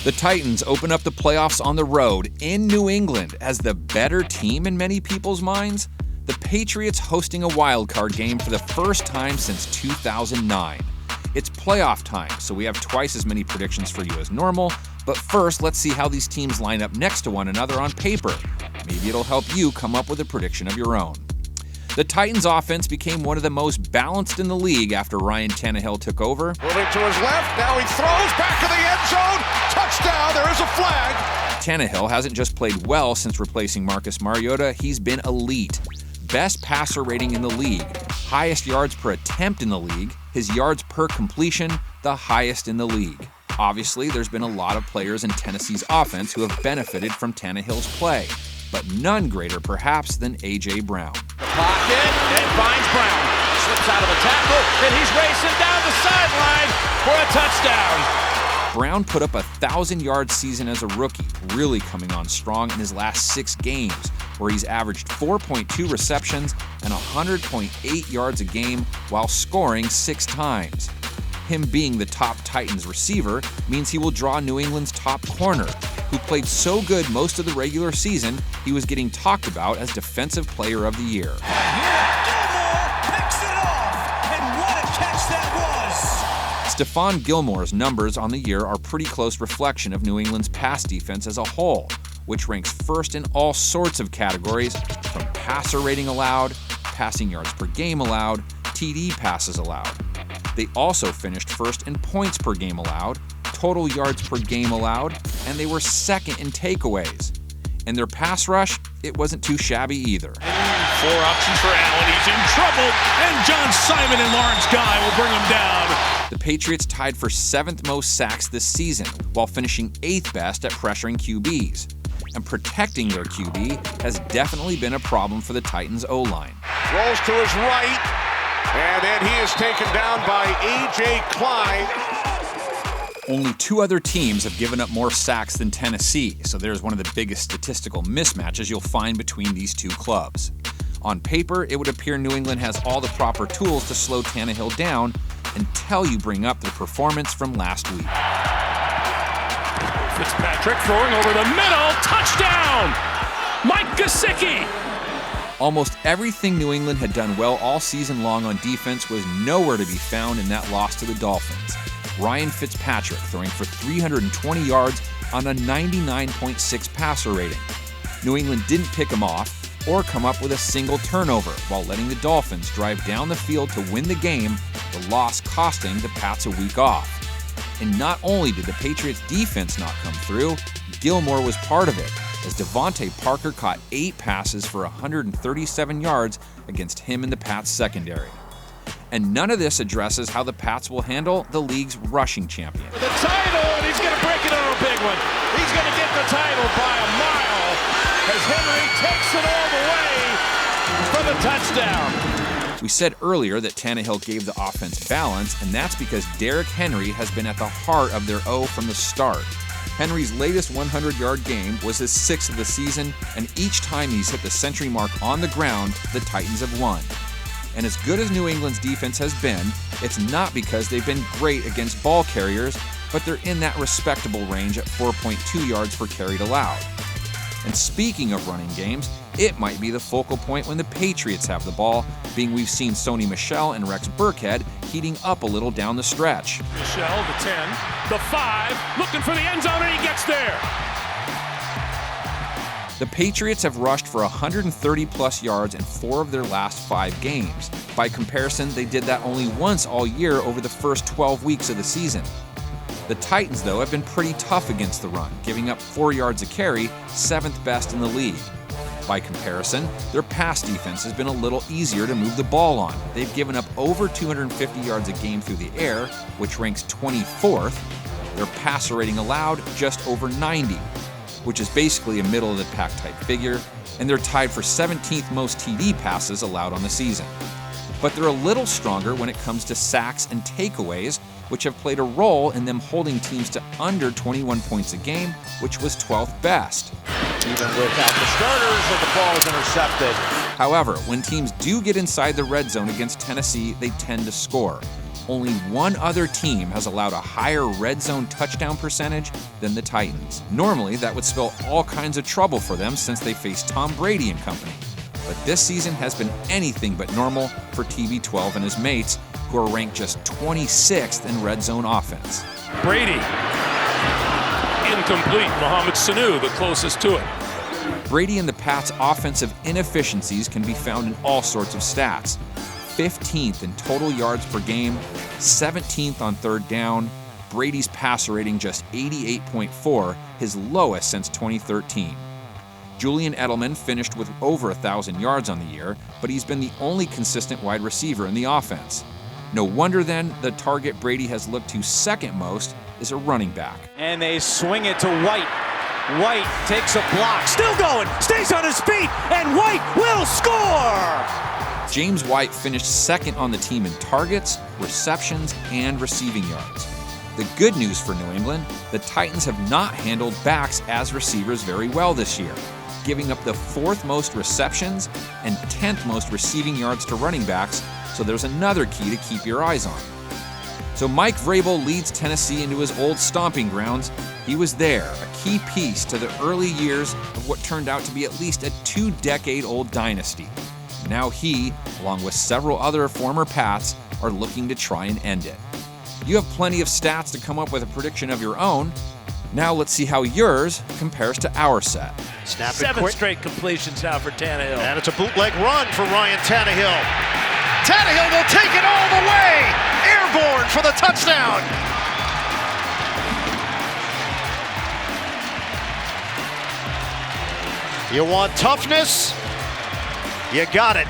The Titans open up the playoffs on the road in New England as the better team in many people's minds. The Patriots hosting a wildcard game for the first time since 2009. It's playoff time, so we have twice as many predictions for you as normal. But first, let's see how these teams line up next to one another on paper. Maybe it'll help you come up with a prediction of your own. The Titans' offense became one of the most balanced in the league after Ryan Tannehill took over. Moving to his left, now he throws back to the end zone. Touchdown, there is a flag. Tannehill hasn't just played well since replacing Marcus Mariota, he's been elite. Best passer rating in the league, highest yards per attempt in the league, his yards per completion, the highest in the league. Obviously, there's been a lot of players in Tennessee's offense who have benefited from Tannehill's play, but none greater perhaps than A.J. Brown. Pocket and finds Brown. Slips out of the tackle, and he's racing down the sideline for a touchdown. Brown put up a 1,000-yard season as a rookie, really coming on strong in his last 6 games, where he's averaged 4.2 receptions and 100.8 yards a game while scoring 6 times. Him being the top Titans receiver means he will draw New England's top corner, who played so good most of the regular season, he was getting talked about as Defensive Player of the Year. GILMORE picks it off, and what a catch that was! STEPHON Gilmore's numbers on the year are a pretty close reflection of New England's pass defense as a whole, which ranks first in all sorts of categories, from passer rating allowed, passing yards per game allowed, TD passes allowed. They also finished first in points per game allowed, total yards per game allowed, and they were second in takeaways. And their pass rush, it wasn't too shabby either. 4 options for Allen, he's in trouble, and John Simon and Lawrence Guy will bring him down. The Patriots tied for 7th most sacks this season, while finishing 8th best at pressuring QBs. And protecting their QB has definitely been a problem for the Titans' O-line. Rolls to his right, and then he is taken down by A.J. Klein. Only 2 other teams have given up more sacks than Tennessee, so there's one of the biggest statistical mismatches you'll find between these 2 clubs. On paper, it would appear New England has all the proper tools to slow Tannehill down until you bring up their performance from last week. FITZPATRICK throwing over the middle, touchdown! Mike Gesicki! Almost everything New England had done well all season long on defense was nowhere to be found in that loss to the Dolphins. Ryan FITZPATRICK throwing for 320 yards on a 99.6 passer rating. New England didn't pick him off or come up with a single turnover while letting the Dolphins drive down the field to win the game, the loss costing the Pats a week off. And not only did the Patriots defense not come through, Gilmore was part of it, as DEVANTE Parker caught 8 passes for 137 yards against him in the Pats secondary. And none of this addresses how the Pats will handle the league's rushing champion. The title, and he's going to break it on a big one. He's going to get the title by a mile as Henry takes it all the way for the touchdown. We said earlier that Tannehill gave the offense balance, and that's because Derrick Henry has been at the heart of their O from the start. Henry's latest 100-yard game was his 6th of the season, and each time he's hit the century mark on the ground, the Titans have won. And as good as New England's defense has been, it's not because they've been great against ball carriers, but they're in that respectable range at 4.2 yards per carried allowed. And speaking of running games, it might be the focal point when the Patriots have the ball, being we've seen Sony Michel and Rex Burkhead heating up a little down the stretch. Michel, the 10, the 5, looking for the end zone, and he gets there. The Patriots have rushed for 130-plus yards in 4 of their last 5 games. By comparison, they did that only once all year over the first 12 weeks of the season. The Titans, though, have been pretty tough against the run, giving up 4 yards a carry, 7th best in the league. By comparison, their pass defense has been a little easier to move the ball on. They've given up over 250 yards a game through the air, which ranks 24th. Their passer rating allowed just over 90, which is basically a middle-of-the-pack type figure, and they're tied for 17th most TD passes allowed on the season. But they're a little stronger when it comes to sacks and takeaways, which have played a role in them holding teams to under 21 points a game, which was 12th best. Even without the starters, the ball is intercepted. However, when teams do get inside the red zone against Tennessee, they tend to score. Only one other team has allowed a higher red zone touchdown percentage than the Titans. Normally, that would spell all kinds of trouble for them since they face Tom Brady and company. But this season has been anything but normal for TB12 and his mates, who are ranked just 26th in red zone offense. Brady. Incomplete. Mohamed Sanu, the closest to it. Brady and the Pats' offensive inefficiencies can be found in all sorts of stats. 15th in total yards per game, 17th on third down. Brady's passer rating just 88.4, his lowest since 2013. Julian Edelman finished with over 1,000 yards on the year, but he's been the only consistent wide receiver in the offense. No wonder then the target Brady has looked to second most is a running back. And they swing it to White. White takes a block, still going, stays on his feet, and White will score! James White finished second on the team in targets, receptions, and receiving yards. The good news for New England, the Titans have not handled backs as receivers very well this year, giving up the 4th most receptions and 10th most receiving yards to running backs, so there's another key to keep your eyes on. So Mike Vrabel leads Tennessee into his old stomping grounds. He was there, a key piece to the early years of what turned out to be at least a 2-decade-old dynasty. Now he, along with several other former Pats, are looking to try and end it. You have plenty of stats to come up with a prediction of your own. Now let's see how yours compares to our set. Snap it 7 straight completions now for Tannehill. And it's a bootleg run for Ryan Tannehill. Tannehill will take it all the way. Airborne for the touchdown. You want toughness? You got it.